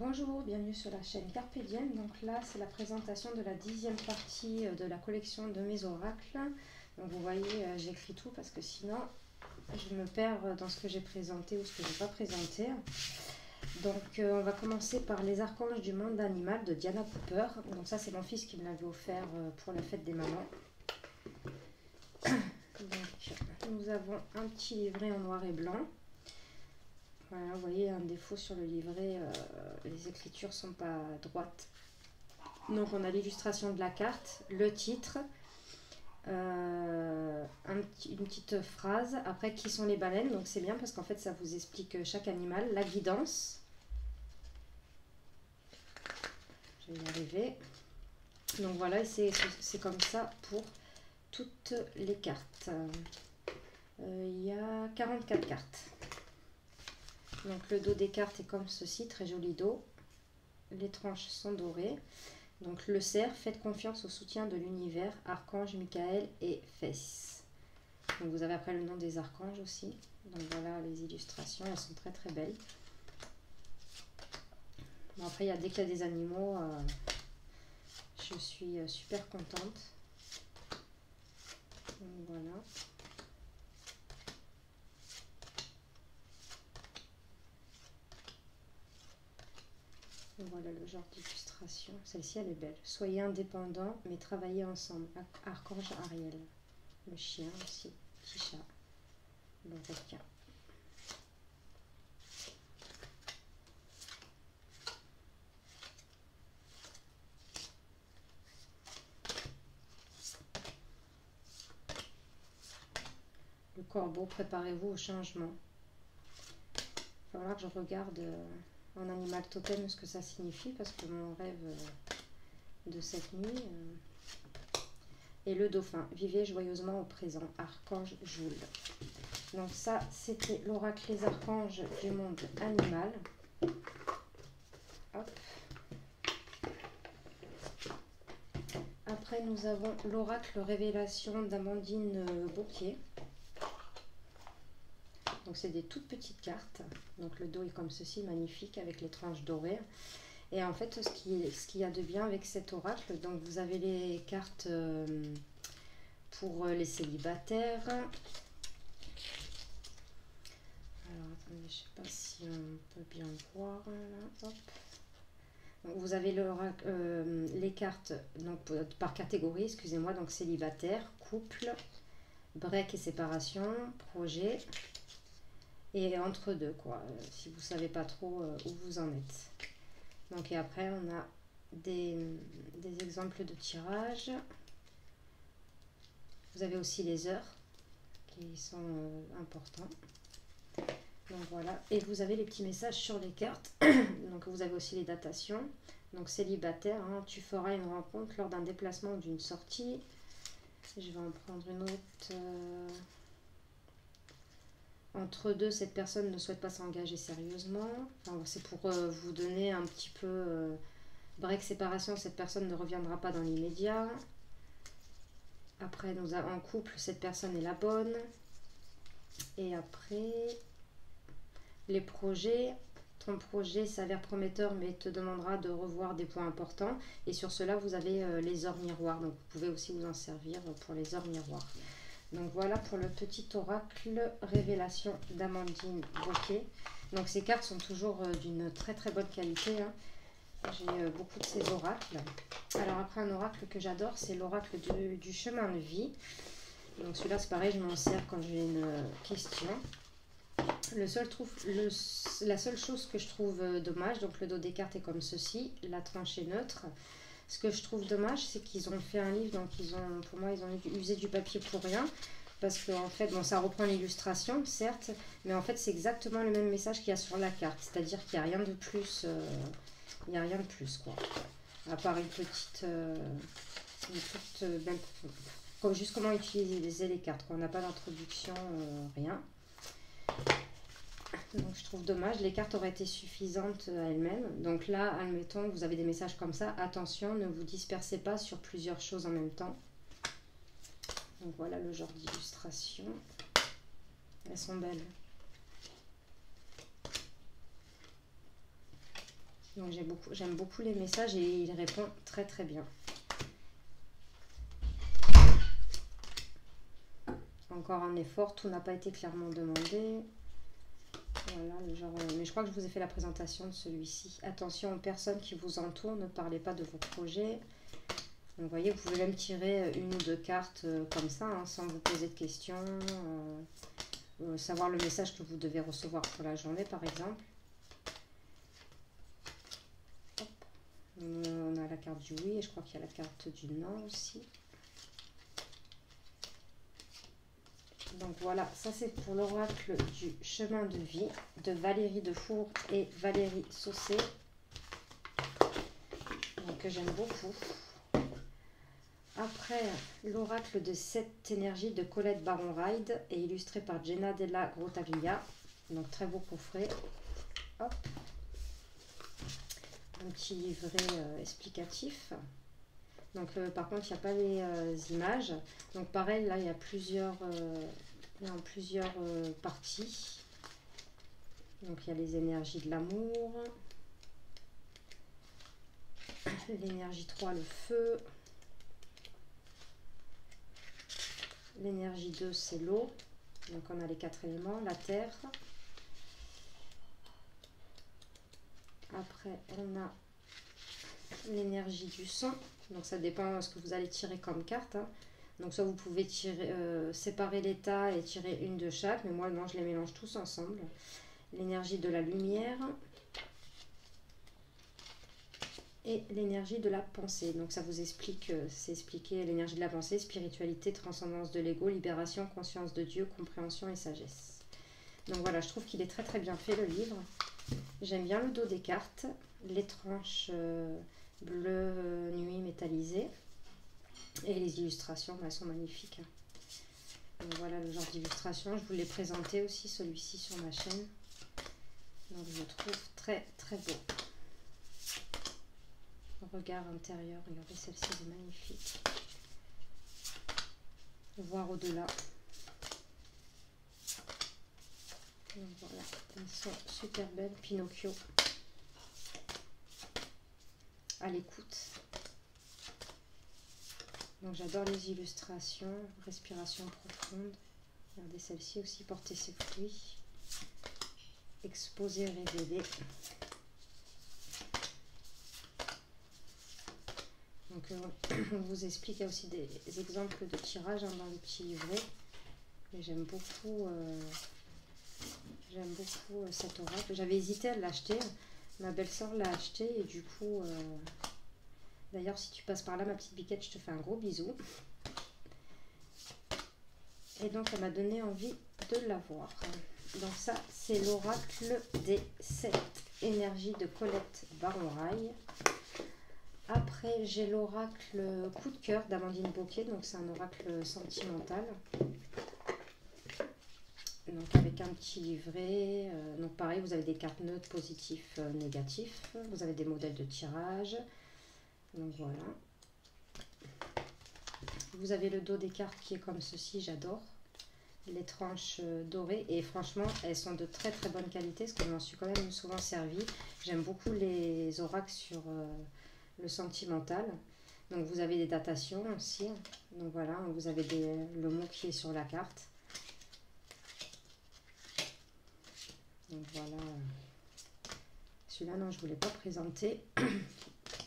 Bonjour, bienvenue sur la chaîne Carpe Diem. Donc là, c'est la présentation de la 10e partie de la collection de mes oracles. Donc vous voyez, j'écris tout parce que sinon, je me perds dans ce que j'ai présenté ou ce que je n'ai pas présenté. Donc on va commencer par les archanges du monde animal de Diana Cooper. Donc ça, c'est mon fils qui me l'avait offert pour la fête des mamans. Donc nous avons un petit livret en noir et blanc. Voilà, vous voyez un défaut sur le livret, les écritures sont pas droites. Donc on a l'illustration de la carte, le titre, une petite phrase. Après, qui sont les baleines? Donc c'est bien parce qu'en fait ça vous explique chaque animal. La guidance. Je vais y arriver. Donc voilà, c'est comme ça pour toutes les cartes. Il y a 44 cartes. Donc le dos des cartes est comme ceci, très joli dos. Les tranches sont dorées. Donc le cerf, faites confiance au soutien de l'univers, Archange Michael et Fès. Donc vous avez après le nom des archanges aussi. Donc voilà les illustrations, elles sont très très belles. Bon, après, dès qu'il y a des animaux, je suis super contente. Donc voilà. Voilà le genre d'illustration. Celle-ci, elle est belle. Soyez indépendants, mais travaillez ensemble. Archange Ariel. Le chien aussi. Petit chat. Le requin. Le corbeau, préparez-vous au changement. Il va falloir que je regarde en animal totem ce que ça signifie, parce que mon rêve de cette nuit... Et le dauphin, vivez joyeusement au présent, Archange Joule. Donc ça, c'était l'oracle les archanges du monde animal. Hop. Après, nous avons l'oracle révélation d'Amandine Bouquet. Donc c'est des toutes petites cartes. Donc le dos est comme ceci, magnifique, avec les tranches dorées. Et en fait, ce qu'il y a de bien avec cet oracle, donc vous avez les cartes pour les célibataires. Alors attendez, je ne sais pas si on peut bien voir. Là. Hop. Donc, vous avez les cartes donc, par catégorie, excusez-moi, donc célibataire, couple, break et séparation, projet. Et entre deux, quoi, si vous ne savez pas trop où vous en êtes. Donc, et après, on a des exemples de tirage. Vous avez aussi les heures qui sont importants. Donc voilà, et vous avez les petits messages sur les cartes. Donc vous avez aussi les datations. Donc célibataire, hein, tu feras une rencontre lors d'un déplacement ou d'une sortie. Je vais en prendre une autre. Entre deux, cette personne ne souhaite pas s'engager sérieusement. Enfin, c'est pour vous donner un petit peu break séparation, cette personne ne reviendra pas dans l'immédiat. Après, nous avons en couple, cette personne est la bonne. Et après, les projets. Ton projet s'avère prometteur, mais te demandera de revoir des points importants. Et sur cela, vous avez les ors miroirs. Donc, vous pouvez aussi vous en servir pour les ors miroirs. Donc voilà pour le petit oracle révélation d'Amandine Bouquet. Donc ces cartes sont toujours d'une très très bonne qualité. Hein. J'ai beaucoup de ces oracles. Alors après un oracle que j'adore, c'est l'oracle du chemin de vie. Donc celui-là c'est pareil, je m'en sers quand j'ai une question. La seule chose que je trouve dommage, donc le dos des cartes est comme ceci, la tranche est neutre. Ce que je trouve dommage, c'est qu'ils ont fait un livre, donc pour moi, ils ont usé du papier pour rien. Parce qu'en fait, bon, ça reprend l'illustration, certes, mais en fait, c'est exactement le même message qu'il y a sur la carte. C'est-à-dire qu'il n'y a rien de plus, il n'y a rien de plus, quoi. À part une petite juste comment utiliser les cartes. On n'a pas d'introduction, rien. Donc je trouve dommage, les cartes auraient été suffisantes à elles-mêmes. Donc là, admettons que vous avez des messages comme ça, attention, ne vous dispersez pas sur plusieurs choses en même temps. Donc voilà le genre d'illustration. Elles sont belles. Donc j'aime beaucoup les messages et il répond très très bien. Encore un effort, tout n'a pas été clairement demandé. Voilà, le genre, mais je crois que je vous ai fait la présentation de celui-ci. Attention aux personnes qui vous entourent, ne parlez pas de vos projets. Donc, vous voyez, vous pouvez même tirer une ou deux cartes comme ça, hein, sans vous poser de questions. Savoir le message que vous devez recevoir pour la journée, par exemple. Hop. On a la carte du oui et je crois qu'il y a la carte du non aussi. Donc voilà, ça c'est pour l'oracle du chemin de vie de Valérie Defour et Valérie Saucé. Donc que j'aime beaucoup. Après, l'oracle de cette énergie de Colette Baron-Ride est illustré par Jenna Della Grottaglia. Donc très beau coffret. Hop. Un petit livret explicatif. Donc par contre, il n'y a pas les images. Donc pareil, là, il y a plusieurs parties. Donc il y a les énergies de l'amour. L'énergie 3, le feu. L'énergie 2, c'est l'eau. Donc on a les 4 éléments, la terre. Après, on a l'énergie du sang. Donc ça dépend de ce que vous allez tirer comme carte. Hein. Donc soit vous pouvez tirer, séparer l'état et tirer une de chaque. Mais moi, non, je les mélange tous ensemble. L'énergie de la lumière. Et l'énergie de la pensée. Donc ça vous explique, c'est expliqué l'énergie de la pensée, spiritualité, transcendance de l'ego, libération, conscience de Dieu, compréhension et sagesse. Donc voilà, je trouve qu'il est très très bien fait le livre. J'aime bien le dos des cartes, les tranches bleu nuit métallisées et les illustrations, elles sont magnifiques. Donc voilà le genre d'illustration, je vous l'ai présenté aussi celui-ci sur ma chaîne. Donc je le trouve très très beau. Regard intérieur, regardez celle-ci, elle est magnifique. Voir au-delà. Voilà, elles sont super belles. Pinocchio. À l'écoute. Donc j'adore les illustrations. Respiration profonde. Regardez celle-ci aussi, porter ses fruits. Exposer, révéler. Donc on vous explique, il y a aussi des exemples de tirage hein, dans le petit livret. Et j'aime beaucoup cet oracle. J'avais hésité à l'acheter. Ma belle-sœur l'a acheté et du coup, d'ailleurs si tu passes par là ma petite biquette, je te fais un gros bisou. Et donc elle m'a donné envie de l'avoir. Donc ça c'est l'oracle des 7 énergies de Colette Baron-Ride. Après, j'ai l'oracle coup de cœur d'Amandine Bocquet, donc c'est un oracle sentimental. Donc avec un petit livret, donc pareil, vous avez des cartes neutres, positifs, négatifs. Vous avez des modèles de tirage. Donc voilà. Vous avez le dos des cartes qui est comme ceci, j'adore. Les tranches dorées et franchement, elles sont de très très bonne qualité parce que je m'en suis quand même souvent servi. J'aime beaucoup les oracles sur... le sentimental. Donc vous avez des datations aussi. Donc voilà, vous avez le mot qui est sur la carte. Donc voilà. Celui-là, non, je ne vous l'ai pas présenté.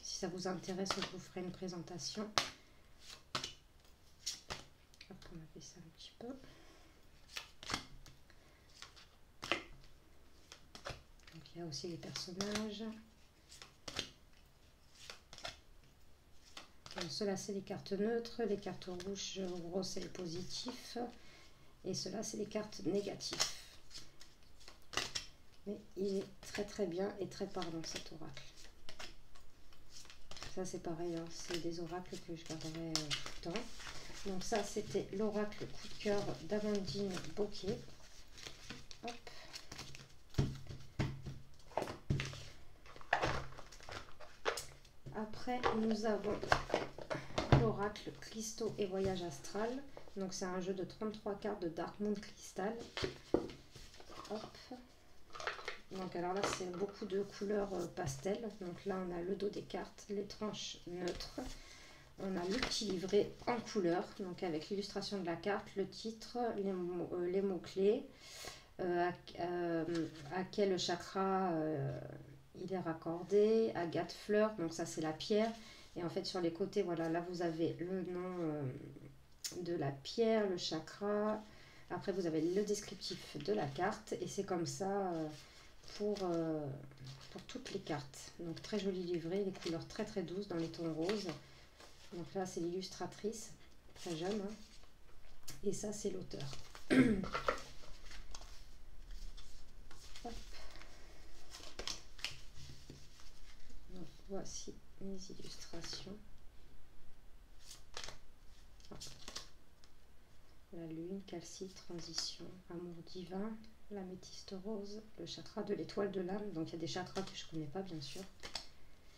Si ça vous intéresse, je vous ferai une présentation. Hop, on a fait ça un petit peu. Donc il y a aussi les personnages. Cela c'est les cartes neutres, les cartes rouges, gros c'est les positifs et cela c'est les cartes négatives. Mais il est très très bien et très parlant cet oracle. Ça c'est pareil, hein, c'est des oracles que je garderai tout le temps. Donc ça c'était l'oracle coup de cœur d'Amandine Bocquet. Hop. Après nous avons l'oracle cristaux et voyage astral. Donc c'est un jeu de 33 cartes de Dark Moon Crystal. Hop. Donc alors là c'est beaucoup de couleurs pastel. Donc là on a le dos des cartes, les tranches neutres. On a le petit livret en couleur, donc avec l'illustration de la carte, le titre, les mots-clés, à quel chakra il est raccordé, agate fleur, donc ça c'est la pierre. Et en fait sur les côtés, voilà, là vous avez le nom de la pierre, le chakra. Après vous avez le descriptif de la carte et c'est comme ça pour toutes les cartes. Donc très joli livret, les couleurs très très douces dans les tons roses. Donc là c'est l'illustratrice, très jeune, hein. Et ça c'est l'auteur. Donc voici mes illustrations. Hop. La lune, calcite, transition, amour divin, l'améthyste rose, le chakra de l'étoile de l'âme. Donc il y a des chakras que je ne connais pas bien sûr.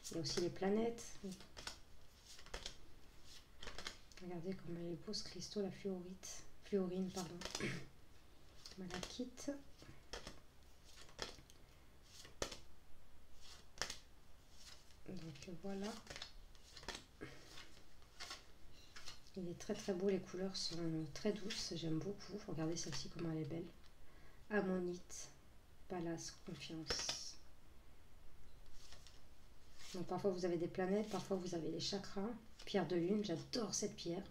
Il y a aussi les planètes. Regardez comme elle est beau ce cristaux, la fluorine, pardon. Malachite. Donc voilà. Il est très très beau, les couleurs sont très douces, j'aime beaucoup. Regardez celle-ci comment elle est belle. Ammonite, Palace, confiance. Donc parfois vous avez des planètes, parfois vous avez les chakras. Pierre de lune, j'adore cette pierre.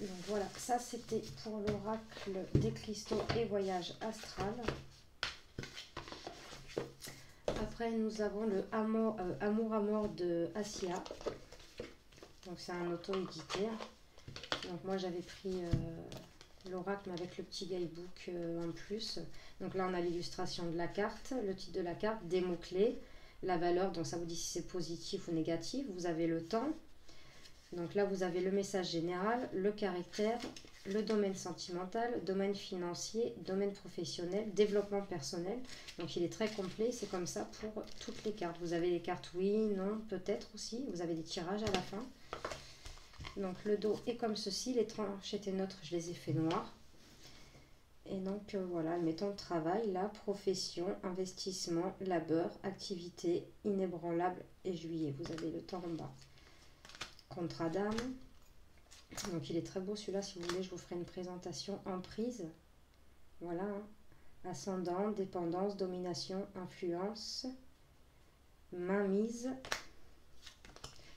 Donc voilà, ça c'était pour l'oracle des cristaux et voyage astral. Après nous avons le Amour à mort de Assia. Donc c'est un auto-édité. Donc moi j'avais pris l'oracle mais avec le petit guidebook en plus. Donc là on a l'illustration de la carte, le titre de la carte, des mots-clés, la valeur, donc ça vous dit si c'est positif ou négatif. Vous avez le temps. Donc là vous avez le message général, le caractère, le domaine sentimental, domaine financier, domaine professionnel, développement personnel. Donc il est très complet, c'est comme ça pour toutes les cartes. Vous avez les cartes oui, non, peut-être aussi. Vous avez des tirages à la fin. Donc le dos est comme ceci, les tranches étaient neutres, je les ai fait noirs. Et donc voilà, mettons le travail, la profession, investissement, labeur, activité, inébranlable et juillet. Vous avez le temps en bas. Contrat d'âme. Donc il est très beau celui-là, si vous voulez, je vous ferai une présentation en prise. Voilà, hein. Ascendant, dépendance, domination, influence, mainmise.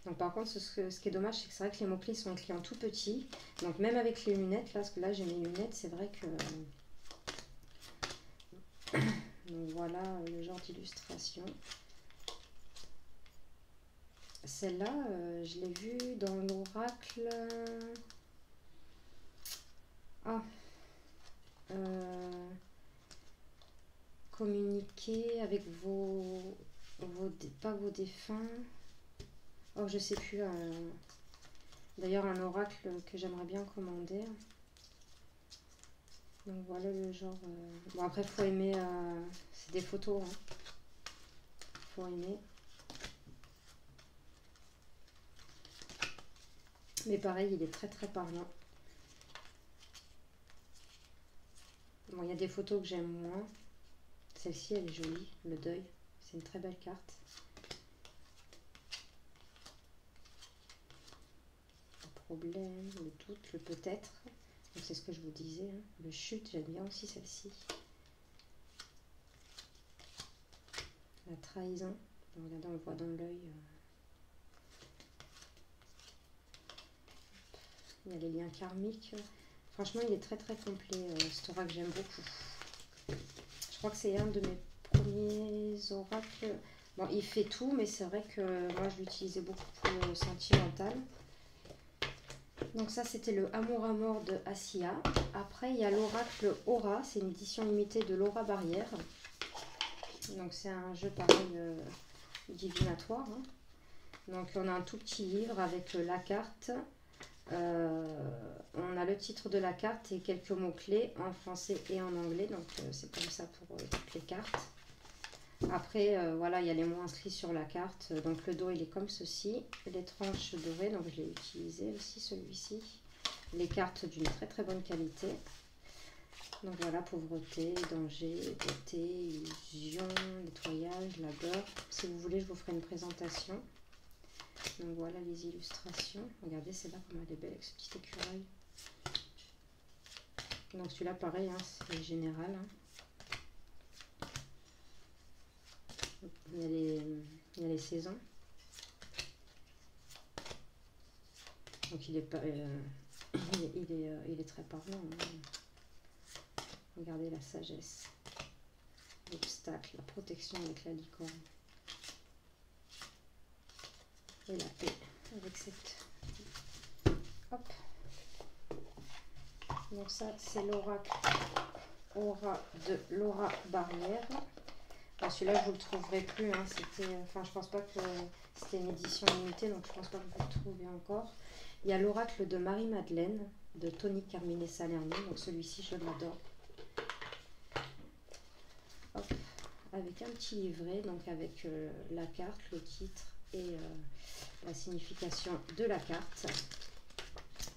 Donc par contre, ce qui est dommage, c'est que c'est vrai que les mots-clés sont écrits en tout petit. Donc même avec les lunettes, là, parce que là j'ai mes lunettes, c'est vrai que... Donc voilà le genre d'illustration. Celle-là, je l'ai vue dans l'oracle... communiquer avec pas vos défunts. Oh, je sais plus. D'ailleurs, un oracle que j'aimerais bien commander. Donc voilà le genre. Bon, après, faut aimer. C'est des photos. Hein. Faut aimer. Mais pareil, il est très très parlant. Bon, il y a des photos que j'aime moins. Celle-ci, elle est jolie. Le deuil. C'est une très belle carte. Le problème, le doute, le peut-être. Donc c'est ce que je vous disais. Hein. Le chute, j'aime bien aussi celle-ci. La trahison. Regardez, on le voit dans l'œil. Il y a les liens karmiques. Franchement, il est très très complet. Cet oracle, j'aime beaucoup. Je crois que c'est un de mes premiers oracles. Bon, il fait tout, mais c'est vrai que moi, je l'utilisais beaucoup pour le sentimental. Donc ça, c'était le Amour à mort de Assia. Après, il y a l'oracle Aura. C'est une édition limitée de l'Aura Barrière. Donc c'est un jeu pareil divinatoire. Hein. Donc on a un tout petit livre avec la carte. On a le titre de la carte et quelques mots-clés en français et en anglais. Donc c'est comme ça pour toutes les cartes. Après, voilà, il y a les mots inscrits sur la carte. Donc le dos, il est comme ceci. Les tranches dorées, donc je l'ai utilisé aussi celui-ci. Les cartes d'une très très bonne qualité. Donc voilà, pauvreté, danger, beauté, illusion, nettoyage, labeur. Si vous voulez, je vous ferai une présentation. Donc voilà les illustrations. Regardez, celle-là, comme elle est belle avec ce petit écureuil. Donc celui-là, pareil, hein, c'est général. Hein. Il y a les saisons. Donc il est pas, il est très parlant. Hein. Regardez la sagesse, l'obstacle, la protection avec la licorne. Et la paix avec cette... Hop. Donc ça, c'est l'oracle Aura de Laura Barrière. Celui-là, je vous le trouverai plus. Hein. Enfin, je pense pas que c'était une édition limitée, donc je pense pas que vous le trouvez encore. Il y a l'oracle de Marie-Madeleine, de Tony Carmine Salerno. Donc celui-ci, je l'adore. Avec un petit livret, donc avec la carte, le titre et la signification de la carte.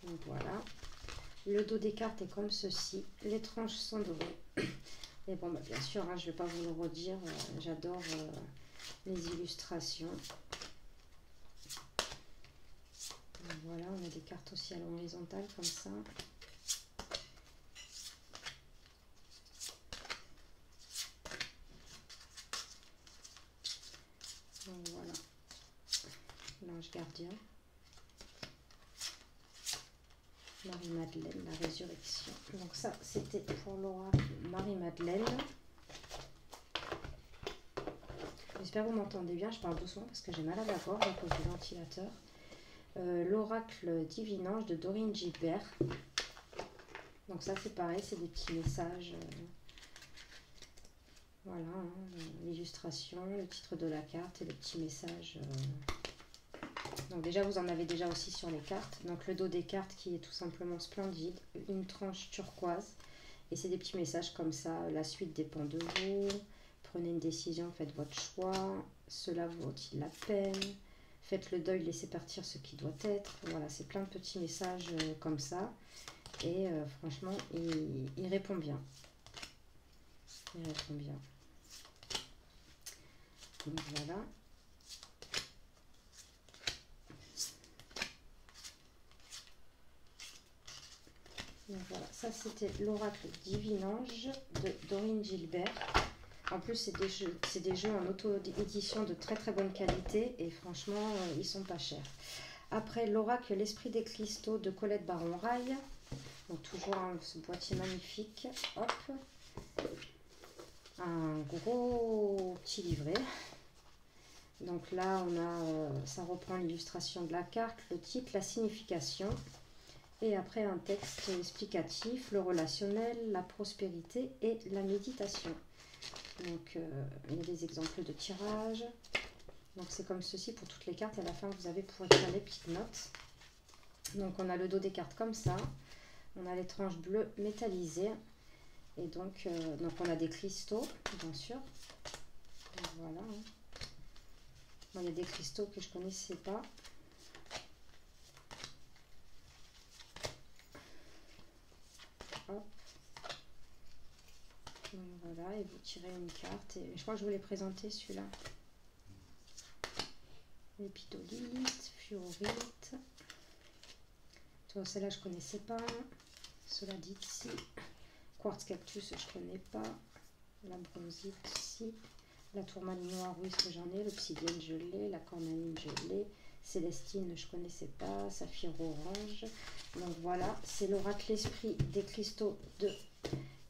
Donc voilà. Le dos des cartes est comme ceci. Les tranches sont dorées. Et bon, bah, bien sûr, hein, je ne vais pas vous le redire. J'adore les illustrations. Donc voilà, on a des cartes aussi à l'horizontale comme ça. Donc voilà, l'ange gardien, Marie-Madeleine, la résurrection. Donc ça, c'était pour l'oracle Marie-Madeleine. J'espère que vous m'entendez bien, je parle doucement parce que j'ai mal à la gorge à cause du ventilateur. L'oracle Divinange de Dorine Gilbert. Donc ça, c'est pareil, c'est des petits messages. Voilà, hein, l'illustration, le titre de la carte et le petit message. Donc déjà, vous en avez déjà aussi sur les cartes. Donc le dos des cartes qui est tout simplement splendide. Une tranche turquoise. Et c'est des petits messages comme ça. La suite dépend de vous. Prenez une décision, faites votre choix. Cela vaut-il la peine? Faites le deuil, laissez partir ce qui doit être. Voilà, c'est plein de petits messages comme ça. Et franchement, il répond bien. Il répond bien. Donc voilà. Donc voilà, ça c'était l'oracle Divinange de Dorine Gilbert. En plus, c'est des jeux en auto-édition de très très bonne qualité et franchement, ils sont pas chers. Après, l'oracle L'Esprit des Cristaux de Colette Baron-Rail. Donc toujours ce boîtier magnifique. Hop. Un gros petit livret. Donc là, on a, ça reprend l'illustration de la carte, le titre, la signification. Et après, un texte explicatif, le relationnel, la prospérité et la méditation. Donc, il y a des exemples de tirage. Donc, c'est comme ceci pour toutes les cartes. À la fin, vous avez pour écrire les petites notes. Donc, on a le dos des cartes comme ça. On a les tranches bleues métallisées. Et donc on a des cristaux, bien sûr. Donc, voilà. Hein. Bon, il y a des cristaux que je ne connaissais pas. Hop. Donc, voilà, et vous tirez une carte. Et je crois que je voulais présenter celui-là. Épidolite, fluorite. Celle-là, je ne connaissais pas. Cela dit ici. Quartz cactus, je ne connais pas. La bronzite ici. La tourmaline noire, oui, ce que j'en ai. L'obsidienne, je l'ai. La cornaline, je l'ai. Célestine, je ne connaissais pas. Saphir orange. Donc voilà, c'est l'oracle L'Esprit des Cristaux de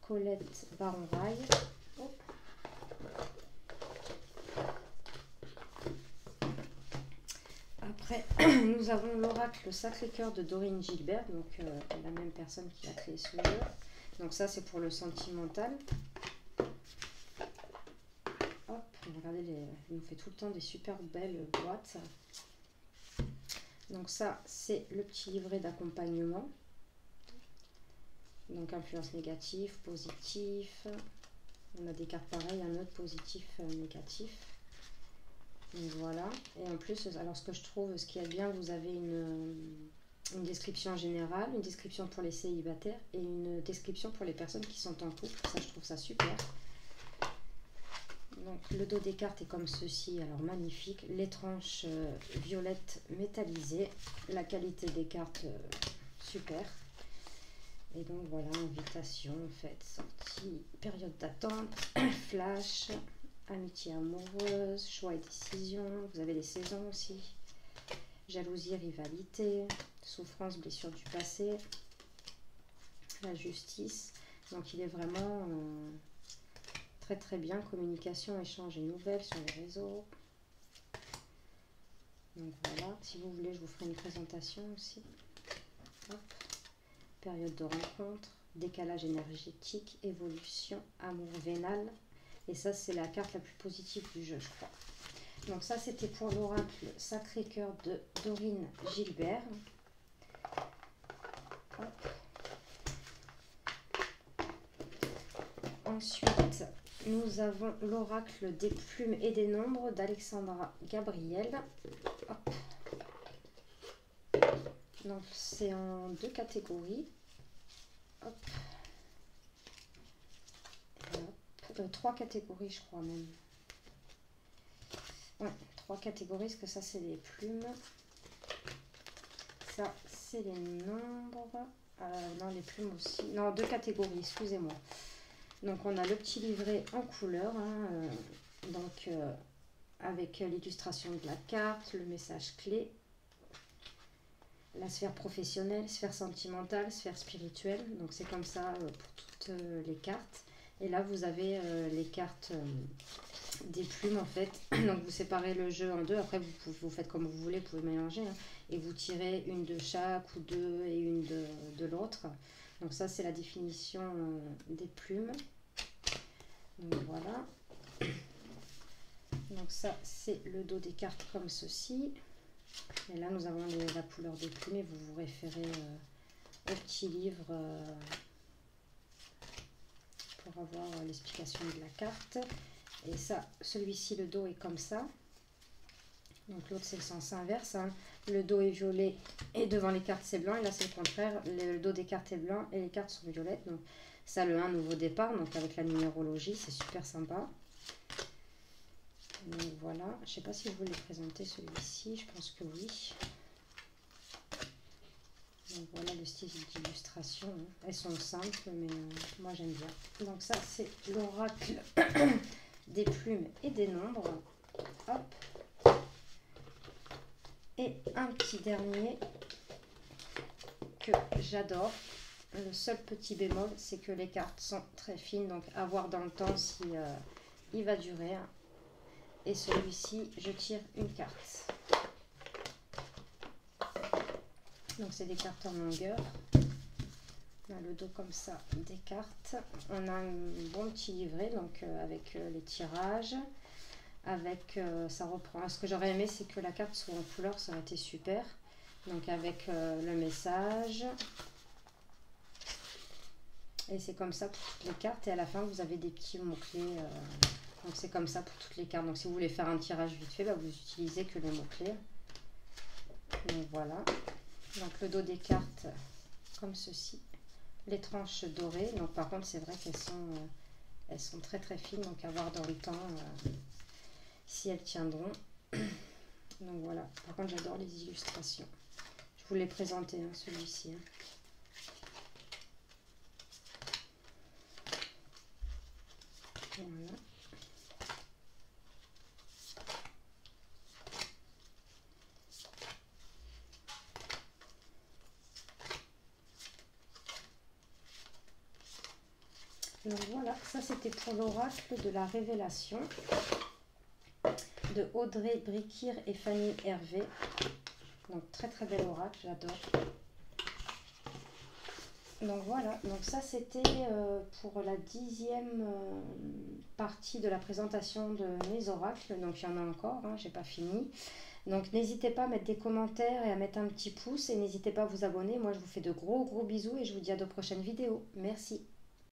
Colette Baron-Rail. Oh. Après, nous avons l'oracle Sacré-Cœur de Dorine Gilbert, donc la même personne qui a créé ce jeu. Donc ça, c'est pour le sentimental. Hop, regardez, il nous fait tout le temps des super belles boîtes. Donc ça, c'est le petit livret d'accompagnement. Donc influence négative, positif. On a des cartes pareilles, un autre positif, négatif. Donc voilà. Et en plus, alors ce que je trouve, ce qui est bien, vous avez une description générale, une description pour les célibataires et une description pour les personnes qui sont en couple. Ça, je trouve ça super. Donc le dos des cartes est comme ceci, alors magnifique. Les tranches violettes métallisées. La qualité des cartes, super. Et donc voilà, invitation, fête, sortie, période d'attente, flash, amitié amoureuse, choix et décision. Vous avez les saisons aussi. Jalousie, rivalité, souffrance, blessure du passé, la justice. Donc il est vraiment très très bien. Communication, échange et nouvelles sur les réseaux. Donc voilà, si vous voulez, je vous ferai une présentation aussi. Hop. Période de rencontre, décalage énergétique, évolution, amour vénal. Et ça, c'est la carte la plus positive du jeu, je crois. Donc ça, c'était pour l'oracle Sacré-Cœur de Dorine Gilbert. Hop. Ensuite, nous avons l'oracle des plumes et des nombres d'Alexandra Gabriel. Hop. Donc c'est en 2 catégories. Hop. Hop. 3 catégories, je crois même. Ouais, 3 catégories, parce que ça c'est les plumes. Ça c'est les nombres. Non, les plumes aussi. Non, 2 catégories, excusez-moi. Donc on a le petit livret en couleur, hein, avec l'illustration de la carte, le message clé, la sphère professionnelle, sphère sentimentale, sphère spirituelle. Donc c'est comme ça pour toutes les cartes. Et là vous avez les cartes des plumes en fait. Donc vous séparez le jeu en 2. Après vous faites comme vous voulez, vous pouvez mélanger. Hein, et vous tirez une de chaque ou 2 et une de l'autre. Donc ça c'est la définition des plumes. Donc voilà. Donc ça c'est le dos des cartes comme ceci. Et là nous avons la couleur des plumes et vous vous référez au petit livre pour avoir l'explication de la carte. Et ça, celui-ci, le dos est comme ça. Donc l'autre c'est le sens inverse. Hein. Le dos est violet et devant les cartes c'est blanc. Et là c'est le contraire. Le dos des cartes est blanc et les cartes sont violettes. Donc ça, le 1, nouveau départ. Donc avec la numérologie, c'est super sympa. Donc voilà. Je sais pas si je voulais présenter celui-ci. Je pense que oui. Donc voilà le style d'illustration. Hein. Elles sont simples, mais moi j'aime bien. Donc ça c'est l'oracle des plumes et des nombres. Hop. Et un petit dernier que j'adore. Le seul petit bémol, c'est que les cartes sont très fines, donc à voir dans le temps si il va durer. Et celui-ci, je tire une carte. Donc c'est des cartes en longueur. On a le dos comme ça des cartes. On a un bon petit livret, donc avec les tirages. Avec, ça reprend. Ce que j'aurais aimé, c'est que la carte soit en couleur, ça aurait été super. Donc avec le message. Et c'est comme ça pour toutes les cartes. Et à la fin, vous avez des petits mots-clés. Donc c'est comme ça pour toutes les cartes. Donc si vous voulez faire un tirage vite fait, bah, vous utilisez que les mots-clés. Donc voilà. Donc le dos des cartes, comme ceci. Les tranches dorées. Donc par contre, c'est vrai qu'elles sont très très fines. Donc à voir dans le temps si elles tiendront. Donc voilà. Par contre, j'adore les illustrations. Je vous l'ai présenté, hein, celui-ci. Hein. Voilà. Donc voilà, ça c'était pour l'oracle de la révélation de Audrey Brikir et Fanny Hervé. Donc très très bel oracle, j'adore. Donc voilà, donc ça c'était pour la 10e partie de la présentation de mes oracles. Donc il y en a encore, hein, j'ai pas fini. Donc n'hésitez pas à mettre des commentaires et à mettre un petit pouce. Et n'hésitez pas à vous abonner. Moi je vous fais de gros bisous et je vous dis à de prochaines vidéos. Merci.